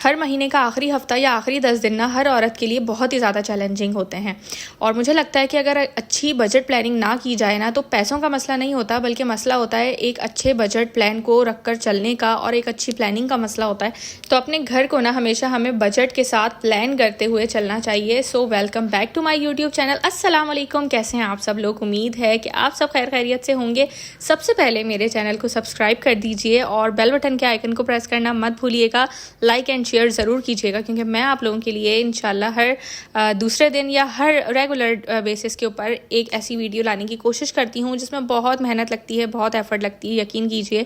हर महीने का आखिरी हफ्ता या आखिरी 10 दिन ना हर औरत के लिए बहुत ही ज़्यादा चैलेंजिंग होते हैं। और मुझे लगता है कि अगर अच्छी बजट प्लानिंग ना की जाए ना तो पैसों का मसला नहीं होता, बल्कि मसला होता है एक अच्छे बजट प्लान को रखकर चलने का, और एक अच्छी प्लानिंग का मसला होता है। तो अपने घर को ना हमेशा हमें बजट के साथ प्लान करते हुए चलना चाहिए। So welcome back to my YouTube channel. अस्सलाम वालेकुम, कैसे हैं आप सब लोग? उम्मीद है कि आप सब खैर खैरियत से होंगे। सबसे पहले मेरे चैनल को सब्सक्राइब कर दीजिए और बेल बटन के आइकन को प्रेस करना मत भूलिएगा। लाइक एंड शेयर ज़रूर कीजिएगा, क्योंकि मैं आप लोगों के लिए इंशाल्लाह हर दूसरे दिन या हर रेगुलर बेसिस के ऊपर एक ऐसी वीडियो लाने की कोशिश करती हूँ जिसमें बहुत मेहनत लगती है, बहुत एफर्ट लगती है। यकीन कीजिए,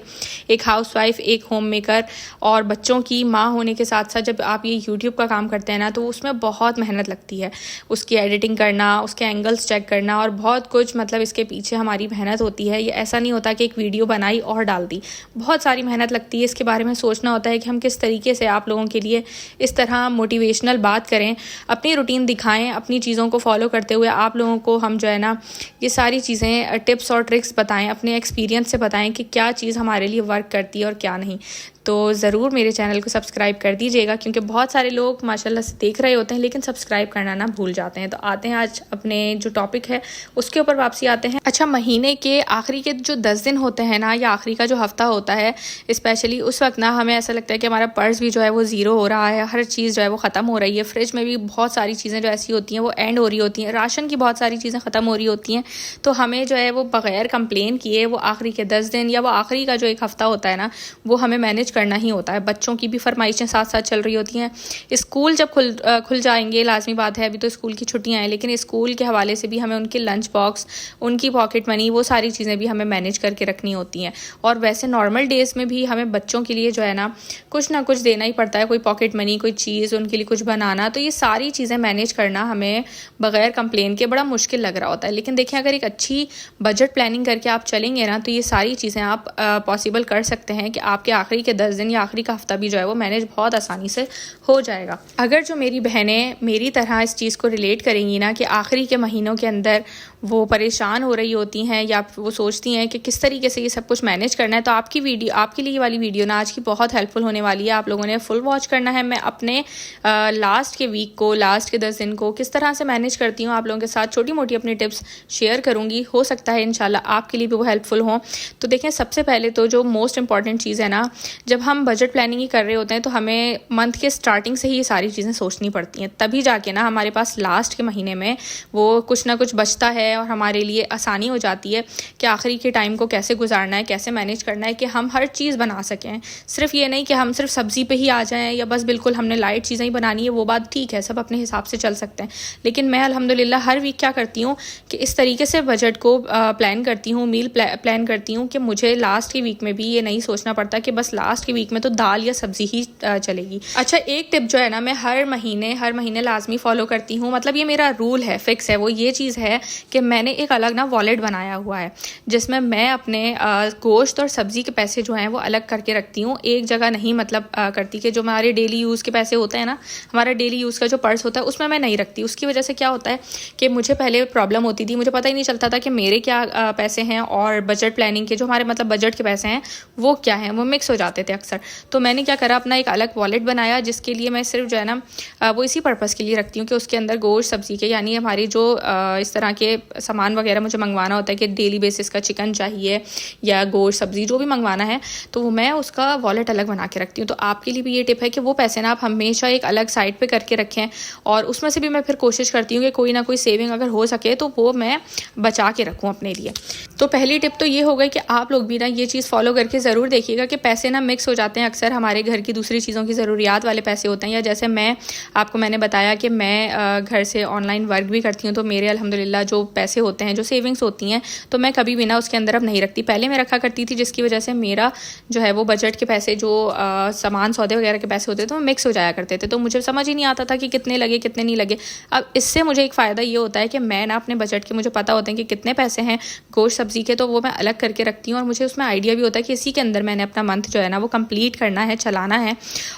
एक हाउसवाइफ, एक होम मेकर और बच्चों की माँ होने के साथ साथ जब आप ये यूट्यूब का काम करते हैं ना, तो उसमें बहुत मेहनत लगती है। उसकी एडिटिंग करना, उसके एंगल्स चेक करना और बहुत कुछ, मतलब इसके पीछे हमारी मेहनत होती है। ये ऐसा नहीं होता कि एक वीडियो बनाई और डाल दी, बहुत सारी मेहनत लगती है। इसके बारे में सोचना होता है कि हम किस तरीके से आप लोगों के लिए इस तरह मोटिवेशनल बात करें, अपनी रूटीन दिखाएं, अपनी चीज़ों को फॉलो करते हुए आप लोगों को हम जो है ना ये सारी चीज़ें, टिप्स और ट्रिक्स बताएं, अपने एक्सपीरियंस से बताएं कि क्या चीज़ हमारे लिए वर्क करती है और क्या नहीं। तो ज़रूर मेरे चैनल को सब्सक्राइब कर दीजिएगा, क्योंकि बहुत सारे लोग माशाल्लाह से देख रहे होते हैं लेकिन सब्सक्राइब करना ना भूल जाते हैं। तो आते हैं आज अपने जो टॉपिक है उसके ऊपर वापसी आते हैं। अच्छा, महीने के आखिरी के जो 10 दिन होते हैं ना, या आखिरी का जो हफ्ता होता है, स्पेशली उस वक्त ना हमें ऐसा लगता है कि हमारा पर्स भी जो है वो ज़ीरो हो रहा है, हर चीज़ जो है वो ख़त्म हो रही है। फ्रिज में भी बहुत सारी चीज़ें जो ऐसी होती हैं वो एंड हो रही होती हैं, राशन की बहुत सारी चीज़ें ख़त्म हो रही होती हैं। तो हमें जो है वो बग़ैर कंप्लेन किए वो आखिरी के 10 दिन या वो आखिरी का जो एक हफ़्ता होता है ना, वो हमें मैनेज करना ही होता है। बच्चों की भी फरमाइशें साथ साथ चल रही होती हैं। स्कूल जब खुल जाएंगे, लाजमी बात है, अभी तो स्कूल की छुट्टियां हैं, लेकिन स्कूल के हवाले से भी हमें उनके लंच बॉक्स, उनकी पॉकेट मनी, वो सारी चीज़ें भी हमें मैनेज करके रखनी होती हैं। और वैसे नॉर्मल डेज़ में भी हमें बच्चों के लिए जो है ना कुछ देना ही पड़ता है, कोई पॉकेट मनी, कोई चीज़, उनके लिए कुछ बनाना। तो ये सारी चीज़ें मैनेज करना हमें बग़ैर कंप्लेन के बड़ा मुश्किल लग रहा होता है। लेकिन देखिए, अगर एक अच्छी बजट प्लानिंग करके आप चलेंगे ना, तो ये सारी चीज़ें आप पॉसिबल कर सकते हैं कि आपके आखिरी के 10 दिन या आखिरी का हफ्ता भी जो है वो मैनेज बहुत आसानी से हो जाएगा। अगर जो मेरी बहनें मेरी तरह इस चीज़ को रिलेट करेंगी ना कि आखिरी के महीनों के अंदर वो परेशान हो रही होती हैं या वो सोचती हैं कि किस तरीके से ये सब कुछ मैनेज करना है, तो आपकी वीडियो, आपके लिए ये वाली वीडियो ना आज की बहुत हेल्पफुल होने वाली है। आप लोगों ने फुल वॉच करना है। मैं अपने लास्ट के वीक को, लास्ट के 10 दिन को किस तरह से मैनेज करती हूँ आप लोगों के साथ छोटी मोटी अपनी टिप्स शेयर करूँगी। हो सकता है इंशाल्लाह आपके लिए भी वो हेल्पफुल हो। तो देखें, सबसे पहले तो जो मोस्ट इंपॉर्टेंट चीज़ है ना, जब हम बजट प्लानिंग ही कर रहे होते हैं तो हमें मंथ के स्टार्टिंग से ही ये सारी चीज़ें सोचनी पड़ती हैं, तभी जाके ना हमारे पास लास्ट के महीने में वो कुछ ना कुछ बचता है और हमारे लिए आसानी हो जाती है कि आखिरी के टाइम को कैसे गुजारना है, कैसे मैनेज करना है कि हम हर चीज़ बना सकें। सिर्फ ये नहीं कि हम सिर्फ सब्ज़ी पे ही आ जाएं या बस बिल्कुल हमने लाइट चीज़ें ही बनानी है, वो बात ठीक है, सब अपने हिसाब से चल सकते हैं। लेकिन मैं अल्हम्दुलिल्लाह हर वीक क्या करती हूँ कि इस तरीके से बजट को प्लान करती हूँ, मील प्लान करती हूँ कि मुझे लास्ट के वीक में भी ये नहीं सोचना पड़ता कि बस लास्ट के वीक में तो दाल या सब्ज़ी ही चलेगी। अच्छा, एक टिप जो है ना मैं हर महीने लाजमी फॉलो करती हूँ, मतलब ये मेरा रूल है, फिक्स है। वो ये चीज़ है कि मैंने एक अलग ना वॉलेट बनाया हुआ है जिसमें मैं अपने गोश्त और सब्ज़ी के पैसे जो हैं वो अलग करके रखती हूँ। एक जगह नहीं, मतलब करती कि जो हमारे डेली यूज़ के पैसे होते हैं ना, हमारा डेली यूज़ का जो पर्स होता है उसमें मैं नहीं रखती। उसकी वजह से क्या होता है कि मुझे पहले प्रॉब्लम होती थी, मुझे पता ही नहीं चलता था कि मेरे क्या पैसे हैं और बजट प्लानिंग के जो हमारे मतलब बजट के पैसे हैं वो क्या हैं, वो मिक्स हो जाते थे अक्सर। तो मैंने क्या करा, अपना एक अलग वॉलेट बनाया जिसके लिए मैं सिर्फ जो है ना वो इसी पर्पज़ के लिए रखती हूँ कि उसके अंदर गोश्त सब्ज़ी के, यानी हमारी जो इस तरह के सामान वगैरह मुझे मंगवाना होता है कि डेली बेसिस का चिकन चाहिए या गोश्त सब्ज़ी जो भी मंगवाना है, तो मैं उसका वॉलेट अलग बना के रखती हूँ। तो आपके लिए भी ये टिप है कि वो पैसे ना आप हमेशा एक अलग साइड पे करके रखें, और उसमें से भी मैं फिर कोशिश करती हूँ कि कोई ना कोई सेविंग अगर हो सके तो वो मैं बचा के रखूँ अपने लिए। तो पहली टिप तो ये हो गई कि आप लोग भी ना ये चीज़ फॉलो करके ज़रूर देखिएगा कि पैसे ना मिक्स हो जाते हैं अक्सर। हमारे घर की दूसरी चीज़ों की ज़रूरियात वाले पैसे होते हैं, या जैसे मैंने बताया कि मैं घर से ऑनलाइन वर्क भी करती हूँ, तो मेरे अल्हम्दुलिल्लाह जो पैसे होते हैं, जो सेविंग्स होती हैं, तो मैं कभी भी ना उसके अंदर अब नहीं रखती। पहले मैं रखा करती थी, जिसकी वजह से मेरा जो है वो बजट के पैसे, जो सामान सौदे वगैरह के पैसे होते थे, वो मिक्स हो जाया करते थे, तो मुझे समझ ही नहीं आता था कि कितने लगे कितने नहीं लगे। अब इससे मुझे एक फ़ायदा ये होता है कि मैं ना अपने बजट के, मुझे पता होते हैं कि कितने पैसे हैं गोश्त सब्ज़ी के, तो वो मैं अलग करके रखती हूँ, और मुझे उसमें आइडिया भी होता है कि इसी के अंदर मैंने अपना मंथ जो है ना वो कंप्लीट करना है, चलाना है,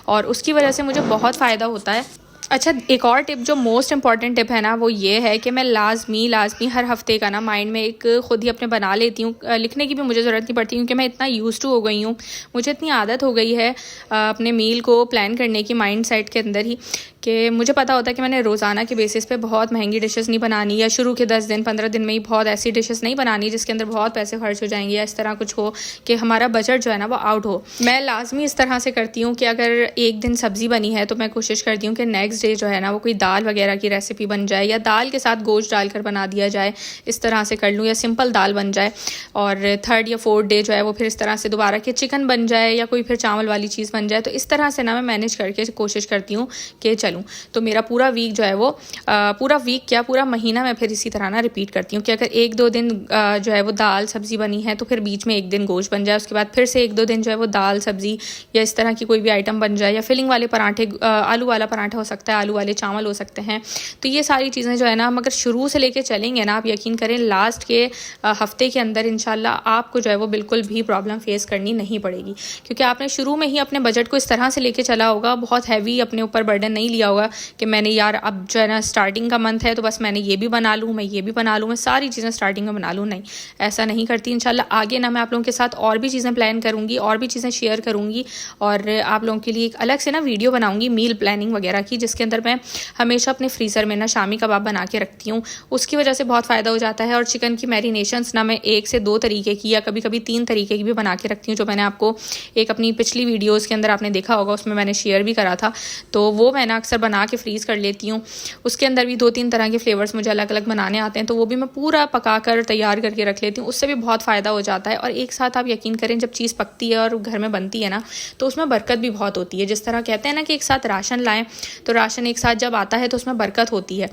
और उसकी वजह से मुझे बहुत फ़ायदा होता है। अच्छा, एक और टिप जो मोस्ट इंपॉर्टेंट टिप है ना, वो ये है कि मैं लाजमी हर हफ्ते का ना माइंड में एक खुद ही अपने बना लेती हूँ। लिखने की भी मुझे ज़रूरत नहीं पड़ती क्योंकि मैं इतना यूज़ टू हो गई हूँ, मुझे इतनी आदत हो गई है अपने मील को प्लान करने की माइंड सेट के अंदर ही, कि मुझे पता होता है कि मैंने रोज़ाना के बेसिस पे बहुत महंगी डिशेस नहीं बनानी, या शुरू के 10 दिन 15 दिन में ही बहुत ऐसी डिशेस नहीं बनानी जिसके अंदर बहुत पैसे खर्च हो जाएंगे, या इस तरह कुछ हो कि हमारा बजट जो है ना वो आउट हो। मैं लाजमी इस तरह से करती हूँ कि अगर एक दिन सब्ज़ी बनी है तो मैं कोशिश करती हूँ कि नेक्स्ट डे जो है ना वो कोई दाल वगैरह की रेसिपी बन जाए, या दाल के साथ गोश्त डालकर बना दिया जाए, इस तरह से कर लूँ, या सिंपल दाल बन जाए। और थर्ड या फोर्थ डे जो है वो फिर इस तरह से दोबारा कि चिकन बन जाए या कोई फिर चावल वाली चीज़ बन जाए। तो इस तरह से ना मैं मैनेज करके कोशिश करती हूँ कि चलूँ। तो मेरा पूरा वीक जो है वो पूरा वीक क्या पूरा महीना मैं फिर इसी तरह ना रिपीट करती हूँ कि अगर 1-2 दिन जो है वो दाल सब्ज़ी बनी है तो फिर बीच में एक दिन गोश्त बन जाए, उसके बाद फिर से 1-2 दिन जो है वो दाल सब्ज़ी या इस तरह की कोई भी आइटम बन जाए, या फिलिंग वाले पराठे, आलू वाला पराठा हो सकता है, आलू वाले चावल हो सकते हैं। तो ये सारी चीज़ें जो है ना हम अगर शुरू से लेके चलेंगे ना, आप यकीन करें लास्ट के हफ्ते के अंदर इंशाल्लाह आपको जो है वो बिल्कुल भी प्रॉब्लम फेस करनी नहीं पड़ेगी, क्योंकि आपने शुरू में ही अपने बजट को इस तरह से लेके चला होगा, बहुत हैवी अपने ऊपर बर्डन नहीं लिया होगा कि मैंने यार अब जो है ना स्टार्टिंग का मंथ है तो बस मैंने ये भी बना लूँ, मैं ये भी बना लूँ, मैं सारी चीज़ें स्टार्टिंग में बना लूँ। नहीं, ऐसा नहीं करती। इंशाल्लाह आगे ना मैं आप लोगों के साथ और भी चीज़ें प्लान करूँगी, और भी चीज़ें शेयर करूँगी, और आप लोगों के लिए एक अलग से ना वीडियो बनाऊँगी मील प्लानिंग वगैरह की, जिसके अंदर मैं हमेशा अपने फ्रीज़र में ना शामी कबाब बना के रखती हूँ। उसकी वजह से बहुत फ़ायदा हो जाता है। और चिकन की मैरिनेशंस ना मैं 1 से 2 तरीके की या कभी कभी 3 तरीके की भी बना के रखती हूँ, जो मैंने आपको एक अपनी पिछली वीडियोज़ के अंदर आपने देखा होगा, उसमें मैंने शेयर भी करा था। तो वो मैं ना अक्सर बना के फ्रीज़ कर लेती हूँ। उसके अंदर भी 2-3 तरह के फ्लेवर्स मुझे अलग अलग बनाने आते हैं, तो वो भी मैं पूरा पका कर तैयार करके रख लेती हूँ। उससे भी बहुत फ़ायदा हो जाता है। और एक साथ आप यकीन करें, जब चीज़ पकती है और घर में बनती है ना, तो उसमें बरकत भी बहुत होती है। जिस तरह कहते हैं ना कि एक साथ राशन लाएं, तो राशन एक साथ जब आता है तो उसमें बरकत होती है।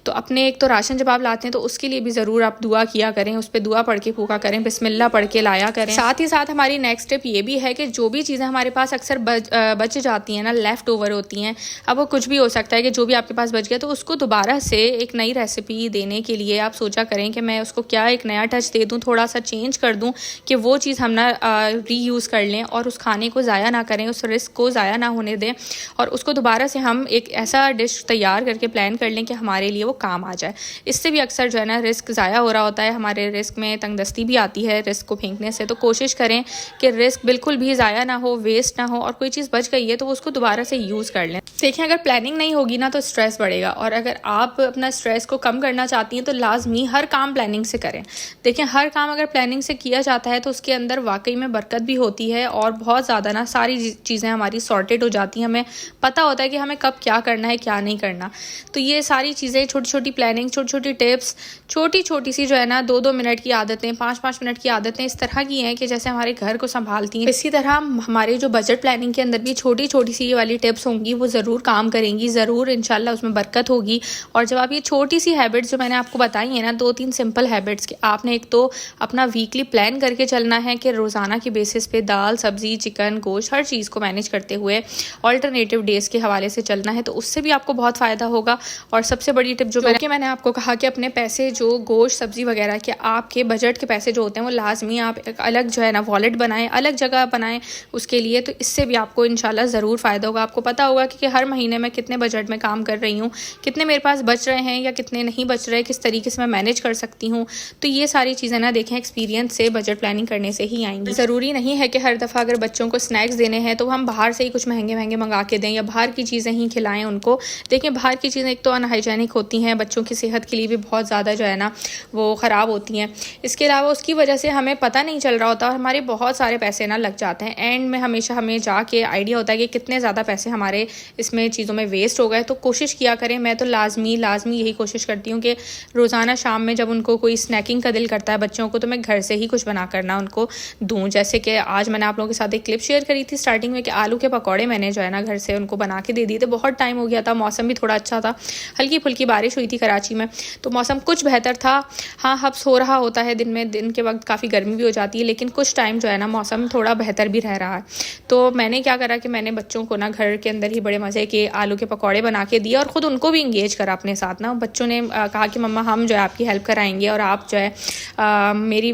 तो अपने एक तो राशन जब आप लाते हैं तो उसके लिए भी ज़रूर आप दुआ किया करें, उस पर दुआ पढ़ के फूका करें, बिस्मिल्लाह पढ़ के लाया करें। साथ ही साथ हमारी नेक्स्ट स्टेप ये भी है कि जो भी चीज़ें हमारे पास अक्सर बच जाती हैं ना, लेफ़्ट ओवर होती हैं, अब वो कुछ भी हो सकता है कि जो भी आपके पास बच गया, तो उसको दोबारा से एक नई रेसिपी देने के लिए आप सोचा करें कि मैं उसको क्या एक नया टच दे दूँ, थोड़ा सा चेंज कर दूँ कि वो चीज़ हम ना रीयूज़ कर लें और उस खाने को ज़ाया ना करें, उस रिस्क को ज़ाया ना होने दें, और उसको दोबारा से हम एक ऐसा डिश तैयार करके प्लान कर लें कि हमारे लिए वो काम आ जाए। इससे भी अक्सर जो है ना रिस्क ज़ाया हो रहा होता है, हमारे रिस्क में तंगदस्ती भी आती है रिस्क को फेंकने से। तो कोशिश करें कि रिस्क बिल्कुल भी ज़ाया ना हो, वेस्ट ना हो, और कोई चीज़ बच गई है तो उसको दोबारा से यूज़ कर लें। देखें, अगर प्लानिंग नहीं होगी ना तो स्ट्रेस बढ़ेगा, और अगर आप अपना स्ट्रेस को कम करना चाहती हैं तो लाजमी हर काम प्लानिंग से करें। देखें, हर काम अगर प्लानिंग से किया जाता है तो उसके अंदर वाकई में बरकत भी होती है, और बहुत ज़्यादा ना सारी चीज़ें हमारी सॉर्टेड हो जाती हैं। हमें पता होता है कि हमें कब क्या करना है, क्या नहीं करना। तो ये सारी चीज़ें, छोटी छोटी प्लानिंग, छोटी छोटी टिप्स, छोटी छोटी सी जो है ना 2-2 मिनट की आदतें, 5-5 मिनट की आदतें इस तरह की हैं कि जैसे हमारे घर को संभालती हैं। इसी तरह हमारे जो बजट प्लानिंग के अंदर भी छोटी छोटी सी ये वाली टिप्स होंगी, वो ज़रूर काम करेंगी, ज़रूर इंशाल्लाह उसमें बरकत होगी। और जब आप ये छोटी सी हैबिट्स जो मैंने आपको बताई है ना, 2-3 सिंपल हैबिट्स, कि आपने एक तो अपना वीकली प्लान करके चलना है कि रोज़ाना के बेसिस पे दाल सब्ज़ी चिकन गोश्त हर चीज़ को मैनेज करते हुए ऑल्टरनेटिव डेज़ के हवाले से चलना है, तो उससे भी आपको बहुत फ़ायदा होगा। और सबसे बड़ी टिप जो मैंने आपको कहा कि अपने पैसे जो गोश्त सब्ज़ी वगैरह के आपके बजट के पैसे जो होते हैं वो लाजमी आप एक अलग जो है ना वॉलेट बनाएं, अलग जगह बनाएं उसके लिए। तो इससे भी आपको इंशाल्लाह ज़रूर फ़ायदा होगा। आपको पता होगा कि हर महीने में कितने बजट में काम कर रही हूँ, कितने मेरे पास बच रहे हैं या कितने नहीं बच रहे, किस तरीके से मैं मैनेज कर सकती हूँ। तो ये सारी चीज़ें ना देखें एक्सपीरियंस से, बजट प्लानिंग करने से ही आएंगी। ज़रूरी नहीं है कि हर दफ़ा अगर बच्चों को स्नैक्स देने हैं तो हम बाहर से ही कुछ महंगे महंगे मंगा के दें या बाहर की चीज़ें ही खिलाएं उनको। देखें, बाहर की चीज़ें एक तो अनहाइजेनिक होती हैं, बच्चों की सेहत के लिए भी बहुत ज़्यादा जो है ना वो ख़राब होती हैं। इसके अलावा उसकी वजह से हमें पता नहीं चल रहा होता और हमारे बहुत सारे पैसे ना लग जाते हैं। एंड में हमेशा हमें जाके आइडिया होता है कि कितने ज़्यादा पैसे हमारे इसमें चीज़ों में वेस्ट हो गए। तो कोशिश किया करें, मैं तो लाजमी यही कोशिश करती हूँ कि रोज़ाना शाम में जब उनको कोई स्नैकिंग का दिल करता है बच्चों को, तो मैं घर से ही कुछ बना करना उनको दूँ। जैसे कि आज मैंने आप लोगों के साथ एक क्लिप शेयर करी थी स्टार्टिंग में कि आलू के पकौड़े मैंने जो है ना घर से उनको बना के दे दिए थे। बहुत टाइम हो गया था, मौसम भी थोड़ा अच्छा था, हल्की फुल्की बारिश हुई थी कराची में, तो मौसम कुछ बेहतर था। हाँ, हब्स हो रहा होता है दिन में, दिन के वक्त काफ़ी गर्मी भी हो जाती है, लेकिन कुछ टाइम जो है ना मौसम थोड़ा बेहतर भी रह रहा है। तो मैंने क्या करा कि मैंने बच्चों को ना घर के अंदर ही बड़े मज़े के आलू के पकौड़े बना के दिए और ख़ुद उनको भी इंगेज करा अपने साथ ना। बच्चों ने कहा कि मम्मा हम जो है आपकी हेल्प कराएंगे और आप जो है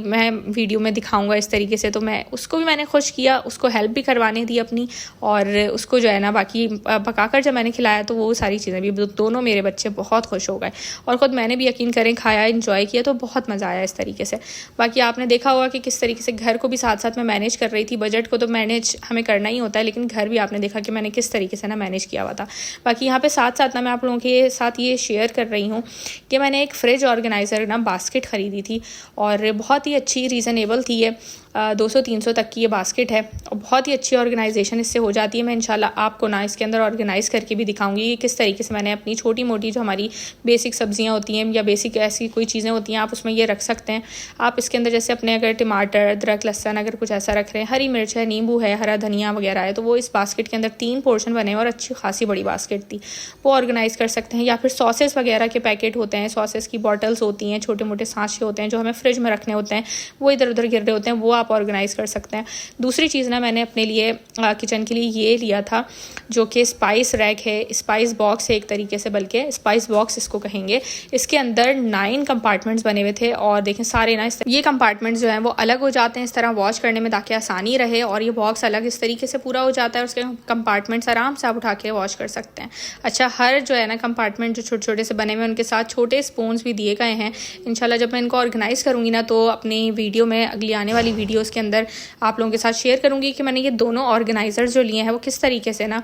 मैं वीडियो में दिखाऊंगा इस तरीके से। तो मैं उसको भी मैंने खुश किया, उसको हेल्प भी करवाने दी अपनी, और उसको जो है ना बाकी पकाकर जब मैंने खिलाया लाया तो वो सारी चीज़ें भी दोनों मेरे बच्चे बहुत खुश हो गए और ख़ुद मैंने भी यकीन करें खाया, इंजॉय किया, तो बहुत मज़ा आया इस तरीके से। बाकी आपने देखा होगा कि किस तरीके से घर को भी साथ साथ मैं मैनेज कर रही थी। बजट को तो मैनेज हमें करना ही होता है, लेकिन घर भी आपने देखा कि मैंने किस तरीके से ना मैनेज किया हुआ था। बाकी यहाँ पे साथ साथ ना मैं आप लोगों के साथ ये शेयर कर रही हूँ कि मैंने एक फ्रिज ऑर्गेनाइज़र ना बास्केट ख़रीदी थी और बहुत ही अच्छी रीज़नेबल थी ये। 200-300 तक की ये बास्केट है और बहुत ही अच्छी ऑर्गेनाइजेशन इससे हो जाती है। मैं इंशाल्लाह आपको ना इसके अंदर ऑर्गेनाइज़ करके भी दिखाऊंगी कि किस तरीके से मैंने अपनी छोटी मोटी जो हमारी बेसिक सब्जियां होती हैं या बेसिक ऐसी कोई चीज़ें होती हैं आप उसमें ये रख सकते हैं। आप इसके अंदर जैसे अपने अगर टमाटर, अदरक, लहसुन अगर कुछ ऐसा रख रहे हैं, हरी मिर्च है, नींबू है, हरा धनिया वगैरह है, तो वो इस बास्केट के अंदर 3 पोर्शन बने और अच्छी खासी बड़ी बास्केट थी, वो ऑर्गेनाइज़ कर सकते हैं। या फिर सॉसेस वगैरह के पैकेट होते हैं, सॉसेस की बॉटल्स होती हैं, छोटे मोटे सांचे होते हैं जो हमें फ्रिज में रखने होते हैं, वो इधर उधर गिर रहे होते हैं, वो आप ऑर्गेनाइज़ कर सकते हैं। दूसरी चीज़ ना मैंने अपने लिए किचन के लिए ये लिया था जो कि स्पाइस रैक है, स्पाइस बॉक्स है एक तरीके से, बल्कि स्पाइस बॉक्स इसको कहेंगे। इसके अंदर 9 कंपार्टमेंट्स बने हुए थे और देखें सारे ना ये कंपार्टमेंट्स जो हैं वो अलग हो जाते हैं इस तरह वॉश करने में ताकि आसानी रहे, और ये बॉक्स अलग इस तरीके से पूरा हो जाता है और उसके कंपार्टमेंट्स आराम से आप उठा के वॉश कर सकते हैं। अच्छा, हर जो है ना कंपार्टमेंट जो छोटे छोटे से बने हुए उनके साथ छोटे स्पून्स भी दिए गए हैं। इंशाल्लाह जब मैं इनको ऑर्गेनाइज़ करूँगी ना तो अपनी वीडियो में, अगली आने वाली वीडियोस के अंदर आप लोगों के साथ शेयर करूँगी कि मैंने ये दोनों ऑर्गेनाइज़र्स जो लिए हैं वो किस तरीके से ना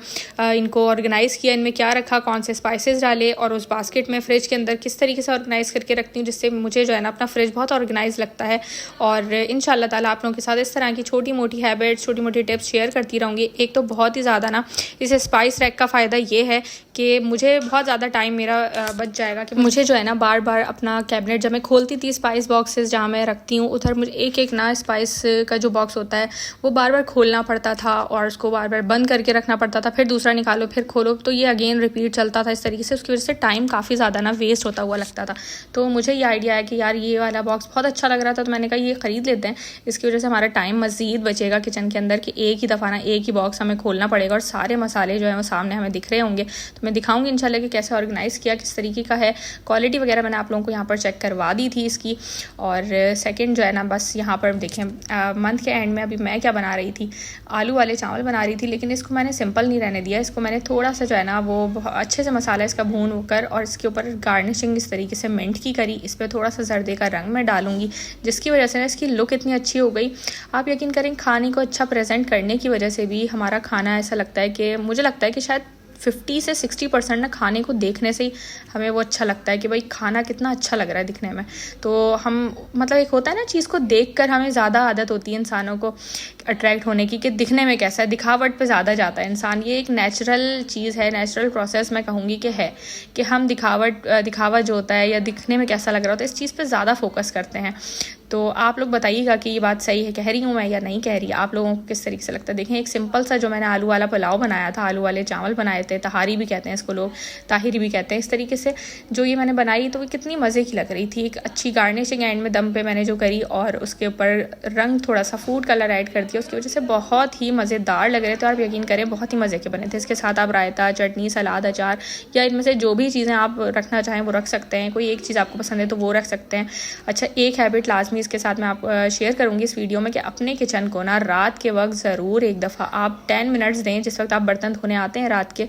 इनको ऑर्गेनाइज़ किया, इनमें क्या रखा, कौन से स्पाइसेस डाले और उस बास्केट में फ्रिज के अंदर किस तरीके से ऑर्गेनाइज़ करके रखती हूँ जिससे मुझे जो है ना अपना फ्रिज बहुत ऑर्गेनाइज लगता है। और इंशाल्लाह ताला आप लोगों के साथ इस तरह की छोटी मोटी हैबिट्स, छोटी मोटी टिप्स शेयर करती रहूँगी। एक तो बहुत ही ज़्यादा ना इस स्पाइस रैक का फ़ायदा ये है कि मुझे बहुत ज़्यादा टाइम मेरा बच जाएगा कि मुझे जो है ना बार बार अपना कैबिनेट जब मैं खोलती थी स्पाइस बॉक्सेस जहाँ मैं रखती हूँ उधर मुझे एक एक ना स्पाइस का जो बॉक्स होता है वो बार बार खोलना पड़ता था और उसको बार बार बंद करके रखना पड़ता था, फिर दूसरा निकालो फिर खोलो, तो ये अगेन रिपीट चलता था इस तरीके से। उसकी वजह से टाइम काफ़ी ज़्यादा ना वेस्ट होता हुआ लगता था। तो मुझे ये आइडिया है कि यार ये वाला बॉक्स बहुत अच्छा लग रहा था तो मैंने कहा ये ख़रीद लेते हैं। इसकी वजह से हमारा टाइम मज़ीद बचेगा किचन के अंदर कि एक ही दफ़ा ना एक ही बॉक्स हमें खोलना पड़ेगा और सारे मसाले जो हैं वो सामने हमें दिख रहे होंगे। तो मैं दिखाऊंगी इंशाल्लाह कि कैसे ऑर्गेनाइज़ किया, किस तरीके का है। क्वालिटी वगैरह मैंने आप लोगों को यहाँ पर चेक करवा दी थी इसकी। और सेकेंड जो है ना बस यहाँ पर देखें मंथ के एंड में अभी मैं क्या बना रही थी, आलू वाले चावल बना रही थी, लेकिन इसको मैंने सिंपल नहीं रहने दिया। इसको मैंने थोड़ा सा जो है ना वो अच्छे से मसाला इसका भून कर और इसके ऊपर गार्निशिंग इस तरीके से मिंट की करी। इस पर थोड़ा सा जर्दे का रंग मैं डालूंगी जिसकी वजह से ना इसकी लुक इतनी अच्छी हो गई। आप यकीन करें खाने को अच्छा प्रेजेंट करने की वजह से भी हमारा खाना ऐसा लगता है कि मुझे लगता है कि शायद 50 से 60% ना खाने को देखने से ही हमें वो अच्छा लगता है कि भाई खाना कितना अच्छा लग रहा है दिखने में। तो हम मतलब एक होता है ना चीज़ को देखकर हमें ज़्यादा आदत होती है इंसानों को अट्रैक्ट होने की कि दिखने में कैसा है, दिखावट पे ज़्यादा जाता है इंसान। ये एक नेचुरल चीज़ है, नेचुरल प्रोसेस मैं कहूँगी कि है कि हम दिखावा जो होता है या दिखने में कैसा लग रहा होता है इस चीज़ पर ज़्यादा फोकस करते हैं। तो आप लोग बताइएगा कि ये बात सही है, कह रही हूँ मैं या नहीं कह रही, आप लोगों को किस तरीके से लगता है। देखें एक सिंपल सा जो मैंने आलू वाला पुलाव बनाया था, आलू वाले चावल बनाए थे, तहारी भी कहते हैं इसको लोग, ताहिरी भी कहते हैं, इस तरीके से जो ये मैंने बनाई तो वो कितनी मज़े की लग रही थी। एक अच्छी गार्निशिंग एंड में दम पे मैंने जो करी और उसके ऊपर रंग थोड़ा सा फूड कलर ऐड कर दिया, उसकी वजह से बहुत ही मज़ेदार लग रहे थे। और आप यकीन करें बहुत ही मज़े के बने थे। इसके साथ आप रायता, चटनी, सलाद, अचार या इनमें से जो भी चीज़ें आप रखना चाहें वो रख सकते हैं। कोई एक चीज़ आपको पसंद है तो वो रख सकते हैं। अच्छा, एक हैबिट लाजमी इसके साथ मैं आप शेयर करूंगी इस वीडियो में कि अपने किचन को ना रात के वक्त ज़रूर एक दफ़ा आप 10 मिनट्स दें। जिस वक्त आप बर्तन धोने आते हैं रात के,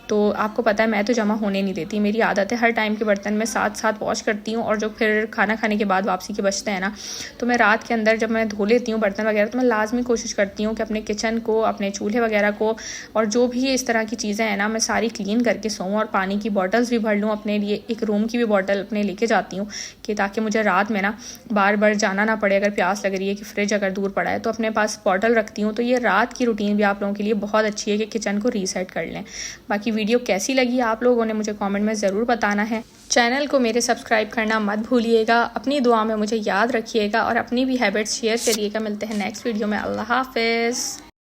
तो आपको पता है मैं तो जमा होने नहीं देती, मेरी आदत है हर टाइम के बर्तन में साथ साथ वॉश करती हूँ और जो फिर खाना खाने के बाद वापसी के बचते हैं ना, तो मैं रात के अंदर जब मैं धो लेती हूँ बर्तन वगैरह तो मैं लाजमी कोशिश करती हूँ कि अपने किचन को, अपने चूल्हे वगैरह को और जो भी इस तरह की चीज़ें हैं ना मैं सारी क्लीन करके सोऊँ। और पानी की बॉटल्स भी भर लूँ अपने लिए, एक रूम की भी बॉटल अपने लेके जाती हूँ कि ताकि मुझे रात में ना बार बार जाना ना पड़े। अगर प्यास लग रही है कि फ्रिज अगर दूर पड़ा है तो अपने पास बॉटल रखती हूँ। तो ये रात की रूटीन भी आप लोगों के लिए बहुत अच्छी है कि किचन को रीसेट कर लें। बाकी वीडियो कैसी लगी आप लोगों ने मुझे कमेंट में ज़रूर बताना है। चैनल को मेरे सब्सक्राइब करना मत भूलिएगा, अपनी दुआ में मुझे याद रखिएगा और अपनी भी हैबिट्स शेयर करिएगा। मिलते हैं नेक्स्ट वीडियो में। अल्लाह हाफिज़।